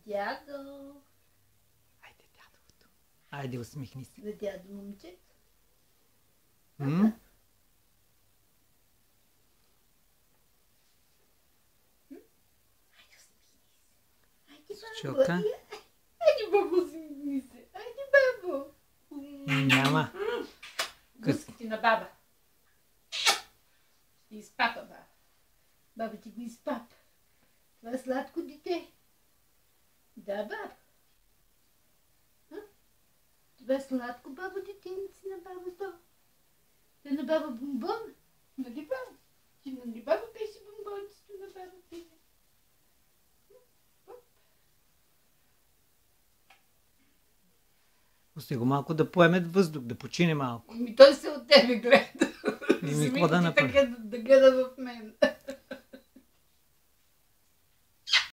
дядо. Айде, дядовото. Айде, усмихни се. На дядо момчето. М? Чока? Айде, бабо, усмихни се. Айде, бабо. Няма. Гъските на баба. Ще изпапа баба. Баба ти го изпапа. Това е сладко дете. Да, баба. Това е сладко, баба, детенце на баба то. Те на баба бомбон. Нали баба? Ти нали баба беше бомбончето на баба пине? Пусти го малко да поеме въздух, да почине малко. Той се от тебе гледа. Какво да направи? Да гледа в мен.